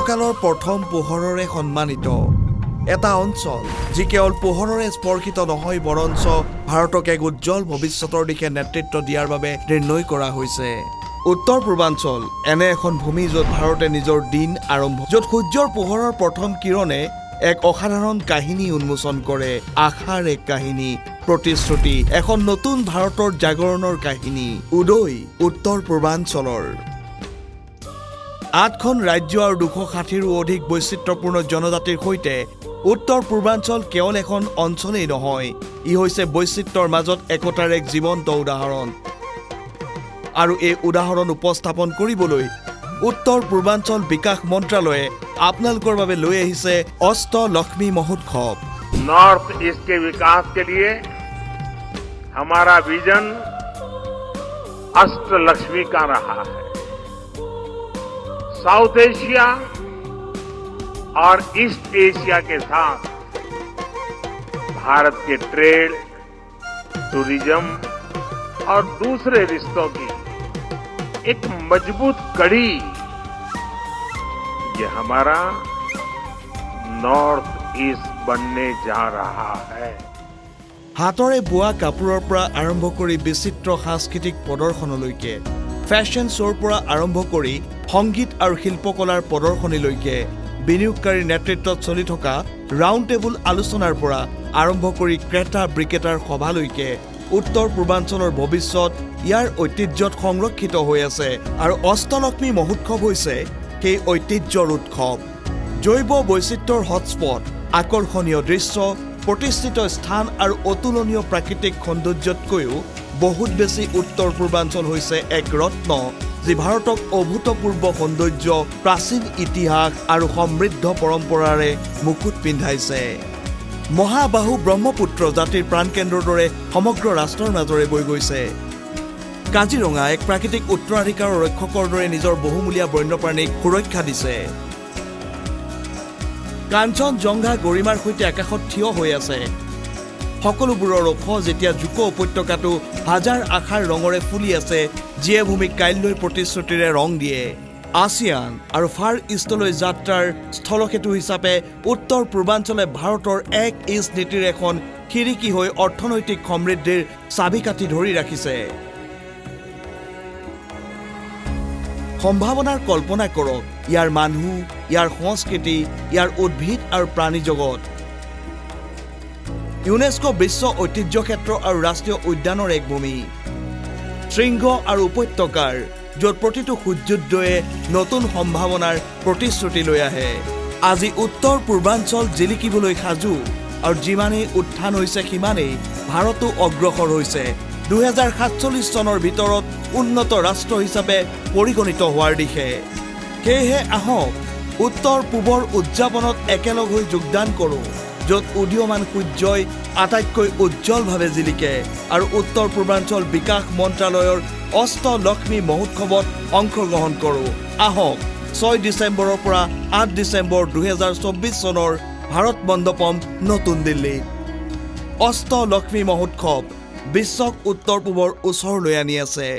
গ্ৰীষ্মকালৰ প্ৰথম পোহৰৰে সন্মানিত এটা অঞ্চল যি কেৱল পোহৰৰে স্পৰ্শিত নহয় বৰঞ্চ ভাৰতক এক উজ্জ্বল ভৱিষ্যতৰ দিশে নেতৃত্ব দিয়াৰ বাবে নিৰ্ণয় কৰা হৈছে। উত্তৰ পূৰ্বাঞ্চল এনে এখন ভূমি য'ত ভাৰতে নিজৰ দিন আৰম্ভ য'ত সূৰ্যৰ পোহৰৰ প্ৰথম কিৰণে এক অসাধাৰণ কাহিনী উন্মোচন কৰে, আশাৰ এক কাহিনী, প্ৰতিশ্ৰুতি, এখন নতুন ভাৰতৰ জাগৰণৰ কাহিনী। উদয় উত্তৰ পূৰ্বাঞ্চলৰ ৮খন ৰাজ্য আৰু ২৬০ৰো অধিক বৈচিত্ৰ্যপূৰ্ণ জনজাতিৰ সৈতে উত্তৰ পূৰ্বাঞ্চল কেৱল এখন অঞ্চলেই নহয়, ই হৈছে বৈচিত্ৰ্যৰ মাজত একতাৰ এক জীৱন্ত উদাহৰণ। আৰু এই উদাহৰণ উপস্থাপন কৰিবলৈ উত্তৰ পূৰ্বাঞ্চল বিকাশ মন্ত্ৰালয়ে আপোনালোকৰ বাবে লৈ আহিছে অষ্টলক্ষ্মী মহোৎসৱ। नॉर्थ ईस्ट के विकास के लिए हमारा विजन अष्टलक्ष्मी का रहा है। साउथ एशिया और ईस्ट एशिया के साथ भारत के ट्रेड, टूरिज्म और दूसरे रिश्तों की एक मजबूत कड़ी ये हमारा नॉर्थ ईस्ट बनने जा रहा है। হাতৰে বোৱা কাপোৰৰ পৰা আৰম্ভ কৰি বিচিত্ৰ সাংস্কৃতিক প্ৰদৰ্শনলৈকে, ফেশ্বন শ্ব'ৰ পৰা আৰম্ভ কৰি সংগীত আৰু শিল্পকলাৰ প্ৰদৰ্শনীলৈকে, বিনিয়োগকাৰীৰ নেতৃত্বত চলি থকা ৰাউণ্ড টেবুল আলোচনাৰ পৰা আৰম্ভ কৰি ক্ৰেতা বিক্ৰেতাৰ সভালৈকে উত্তৰ পূৰ্বাঞ্চলৰ ভৱিষ্যত ইয়াৰ ঐতিহ্যত সংৰক্ষিত হৈ আছে। আৰু অষ্টলক্ষ্মী মহোৎসৱ হৈছে সেই ঐতিহ্যৰ উৎসৱ। জৈৱ বৈচিত্ৰ্যৰ হটস্পট, আকৰ্ষণীয় দৃশ্য, প্ৰতিষ্ঠিত স্থান আৰু অতুলনীয় প্ৰাকৃতিক সৌন্দৰ্যতকৈও বহুত বেছি উত্তৰ পূৰ্বাঞ্চল হৈছে এক ৰত্ন যি ভাৰতক অভূতপূৰ্ব সৌন্দৰ্য, প্ৰাচীন ইতিহাস আৰু সমৃদ্ধ পৰম্পৰাৰে মুকুট পিন্ধাইছে। মহাবাহু ব্ৰহ্মপুত্ৰ জাতিৰ প্ৰাণকেন্দ্ৰৰ দৰে সমগ্ৰ ৰাষ্ট্ৰৰ মাজৰে বৈ গৈছে। কাজিৰঙা এক প্ৰাকৃতিক উত্তৰাধিকাৰৰ ৰক্ষকৰ দৰে নিজৰ বহুমূলীয়া বন্যপ্ৰাণীক সুৰক্ষা দিছে। কাঞ্চনজংঘা গৰিমাৰ সৈতে আকাশত থিয় হৈ আছে। সকলোবোৰৰ ওখ যেতিয়া জুকো উপত্যকাটো হাজাৰ আশাৰ ৰঙৰে ফুলি আছে, যিয়ে ভূমিক কাইলৈ প্ৰতিশ্ৰুতিৰে ৰং দিয়ে। আছিয়ান আৰু ফাৰ ইষ্টলৈ যাত্ৰাৰ স্থলসেতু হিচাপে উত্তৰ পূৰ্বাঞ্চলে ভাৰতৰ এক ইষ্ট নীতিৰ এখন খিৰিকী হৈ অৰ্থনৈতিক সমৃদ্ধিৰ চাবিকাঠি ধৰি ৰাখিছে। সম্ভাৱনাৰ কল্পনা কৰক, ইয়াৰ মানুহ, ইয়াৰ সংস্কৃতি, ইয়াৰ উদ্ভিদ আৰু প্ৰাণী জগত। ইউনেস্কো বিশ্ব ঐতিহ্য ক্ষেত্ৰ আৰু ৰাষ্ট্ৰীয় উদ্যানৰ এক ভূমি। শৃংগ আৰু উপত্যকাৰ য'ত প্ৰতিটো সূৰ্যোদয়ে নতুন সম্ভাৱনাৰ প্ৰতিশ্ৰুতি লৈ আহে। আজি উত্তৰ পূৰ্বাঞ্চল জিলিকিবলৈ সাজু আৰু যিমানেই উত্থান হৈছে সিমানেই ভাৰতো অগ্ৰসৰ হৈছে ২০৪৭ চনৰ ভিতৰত উন্নত ৰাষ্ট্ৰ হিচাপে পৰিগণিত হোৱাৰ দিশে। সেয়েহে আহক উত্তৰ পূবৰ উদযাপনত একেলগ হৈ যোগদান কৰোঁ, য'ত উদীয়মান সূৰ্যই আটাইতকৈ উজ্জ্বলভাৱে জিলিকে আৰু উত্তৰ পূৰ্বাঞ্চল বিকাশ মন্ত্ৰালয়ৰ অষ্টলক্ষ্মী মহোৎসৱত অংশগ্ৰহণ কৰোঁ। আহক ৬ ডিচেম্বৰৰ পৰা ৮ ডিচেম্বৰ ২০২৪ চনৰ ভাৰত মণ্ডপম নতুন দিল্লী। অষ্টলক্ষ্মী মহোৎসৱ বিশ্বক উত্তৰ পূবৰ ওচৰলৈ আনি আছে।